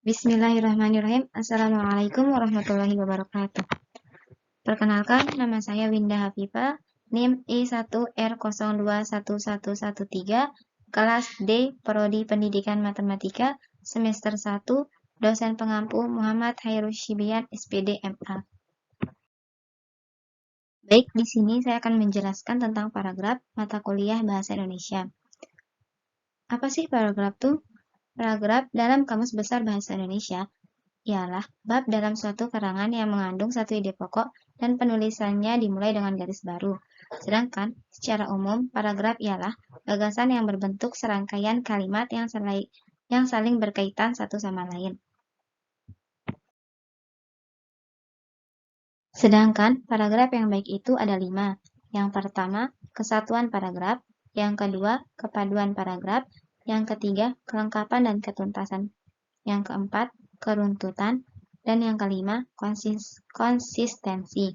Bismillahirrahmanirrahim. Assalamualaikum warahmatullahi wabarakatuh. Perkenalkan, nama saya Winda Hafifah, NIM I1R021113, kelas D, Prodi Pendidikan Matematika, semester 1, dosen pengampu Muhammad Hairul Shibian, SPD MA. Baik, di sini saya akan menjelaskan tentang paragraf mata kuliah Bahasa Indonesia. Apa sih paragraf tuh? Paragraf dalam Kamus Besar Bahasa Indonesia ialah bab dalam suatu karangan yang mengandung satu ide pokok dan penulisannya dimulai dengan garis baru. Sedangkan secara umum, paragraf ialah gagasan yang berbentuk serangkaian kalimat yang saling berkaitan satu sama lain. Sedangkan paragraf yang baik itu ada 5. Yang pertama, kesatuan paragraf. Yang kedua, kepaduan paragraf. Yang ketiga, kelengkapan dan ketuntasan. Yang keempat, keruntutan. Dan yang kelima, konsistensi.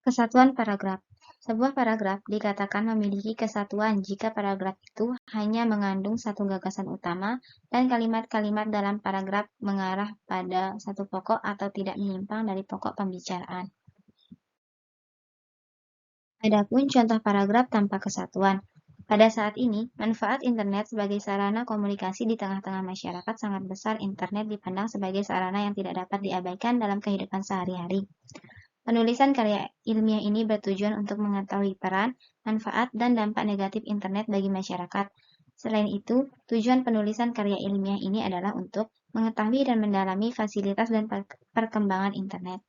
Kesatuan paragraf. Sebuah paragraf dikatakan memiliki kesatuan jika paragraf itu hanya mengandung satu gagasan utama dan kalimat-kalimat dalam paragraf mengarah pada satu pokok atau tidak menyimpang dari pokok pembicaraan. Adapun contoh paragraf tanpa kesatuan. Pada saat ini, manfaat internet sebagai sarana komunikasi di tengah-tengah masyarakat sangat besar. Internet dipandang sebagai sarana yang tidak dapat diabaikan dalam kehidupan sehari-hari. Penulisan karya ilmiah ini bertujuan untuk mengetahui peran, manfaat, dan dampak negatif internet bagi masyarakat. Selain itu, tujuan penulisan karya ilmiah ini adalah untuk mengetahui dan mendalami fasilitas dan perkembangan internet.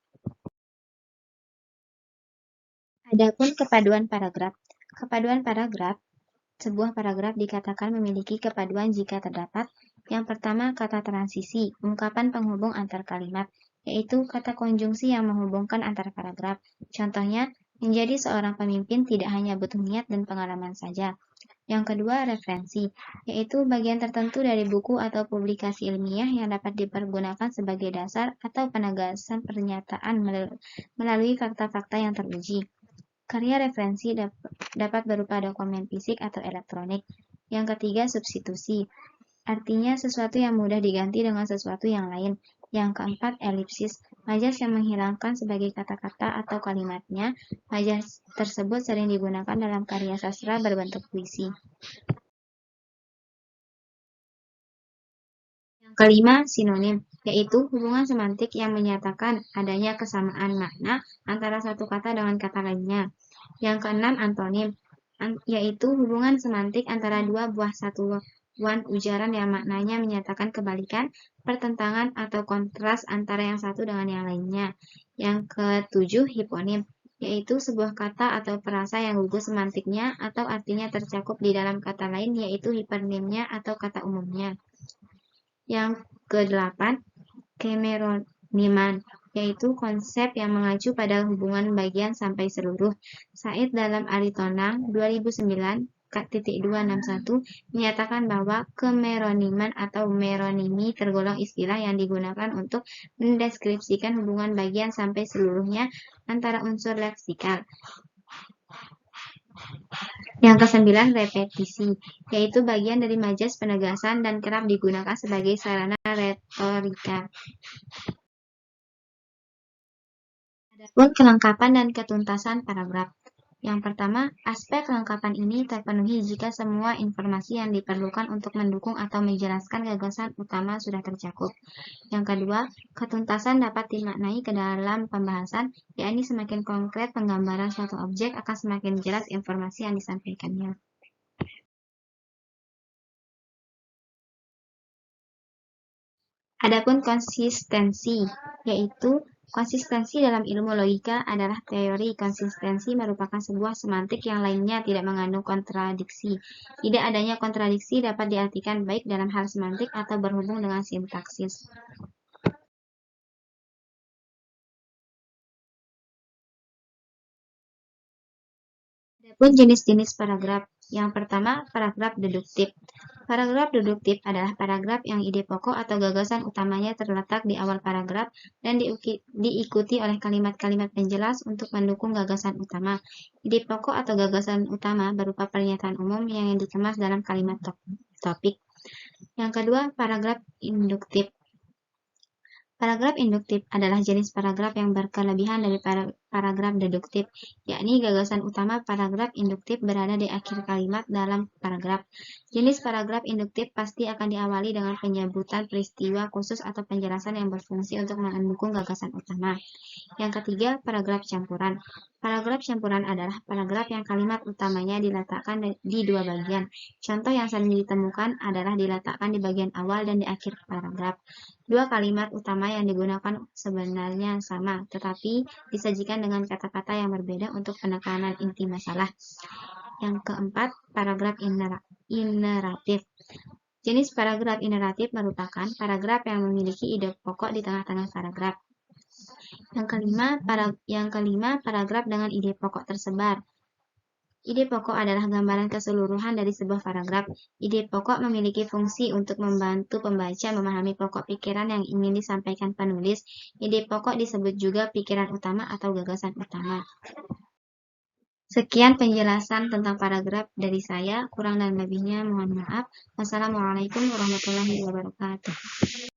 Adapun kepaduan paragraf. Kepaduan paragraf. Sebuah paragraf dikatakan memiliki kepaduan jika terdapat yang pertama kata transisi, ungkapan penghubung antar kalimat, yaitu kata konjungsi yang menghubungkan antar paragraf. Contohnya, menjadi seorang pemimpin tidak hanya butuh niat dan pengalaman saja. Yang kedua, referensi, yaitu bagian tertentu dari buku atau publikasi ilmiah yang dapat dipergunakan sebagai dasar atau penegasan pernyataan melalui fakta-fakta yang teruji. Karya referensi dapat berupa dokumen fisik atau elektronik. Yang ketiga, substitusi. Artinya sesuatu yang mudah diganti dengan sesuatu yang lain. Yang keempat, elipsis. Majas yang menghilangkan sebagai kata-kata atau kalimatnya. Majas tersebut sering digunakan dalam karya sastra berbentuk puisi. Yang kelima, sinonim, yaitu hubungan semantik yang menyatakan adanya kesamaan makna antara satu kata dengan kata lainnya. Yang keenam, antonim, yaitu hubungan semantik antara dua buah satuan ujaran yang maknanya menyatakan kebalikan, pertentangan, atau kontras antara yang satu dengan yang lainnya. Yang ketujuh, hiponim, yaitu sebuah kata atau frasa yang gugus semantiknya atau artinya tercakup di dalam kata lain, yaitu hipernimnya atau kata umumnya. Yang kedelapan, kemeroniman, yaitu konsep yang mengacu pada hubungan bagian sampai seluruh. Said dalam Aritonang 2009-261 menyatakan bahwa kemeroniman atau meronimi tergolong istilah yang digunakan untuk mendeskripsikan hubungan bagian sampai seluruhnya antara unsur leksikal. Yang kesembilan, repetisi, yaitu bagian dari majas penegasan dan kerap digunakan sebagai sarana retorika. Adapun kelengkapan dan ketuntasan paragraf. Yang pertama, aspek kelengkapan ini terpenuhi jika semua informasi yang diperlukan untuk mendukung atau menjelaskan gagasan utama sudah tercakup. Yang kedua, ketuntasan dapat dimaknai ke dalam pembahasan, yakni semakin konkret penggambaran suatu objek akan semakin jelas informasi yang disampaikannya. Adapun konsistensi, yaitu konsistensi dalam ilmu logika adalah teori konsistensi merupakan sebuah semantik yang lainnya tidak mengandung kontradiksi. Tidak adanya kontradiksi dapat diartikan baik dalam hal semantik atau berhubung dengan sintaksis. Adapun jenis-jenis paragraf. Yang pertama, paragraf deduktif. Paragraf deduktif adalah paragraf yang ide pokok atau gagasan utamanya terletak di awal paragraf dan diikuti oleh kalimat-kalimat penjelas untuk mendukung gagasan utama. Ide pokok atau gagasan utama berupa pernyataan umum yang dikemas dalam kalimat topik. Yang kedua, paragraf induktif. Paragraf induktif adalah jenis paragraf yang berkelebihan dari paragraf deduktif, yakni gagasan utama paragraf induktif berada di akhir kalimat dalam paragraf. Jenis paragraf induktif pasti akan diawali dengan penyebutan peristiwa khusus atau penjelasan yang berfungsi untuk mendukung gagasan utama. Yang ketiga, paragraf campuran. Paragraf campuran adalah paragraf yang kalimat utamanya diletakkan di dua bagian. Contoh yang sering ditemukan adalah diletakkan di bagian awal dan di akhir paragraf. Dua kalimat utama yang digunakan sebenarnya sama, tetapi disajikan dengan kata-kata yang berbeda untuk penekanan inti masalah. Yang keempat, paragraf ineratif. Jenis paragraf ineratif merupakan paragraf yang memiliki ide pokok di tengah-tengah paragraf. Yang kelima, paragraf dengan ide pokok tersebar. Ide pokok adalah gambaran keseluruhan dari sebuah paragraf. Ide pokok memiliki fungsi untuk membantu pembaca memahami pokok pikiran yang ingin disampaikan penulis. Ide pokok disebut juga pikiran utama atau gagasan utama. Sekian penjelasan tentang paragraf dari saya. Kurang dan lebihnya mohon maaf. Wassalamualaikum warahmatullahi wabarakatuh.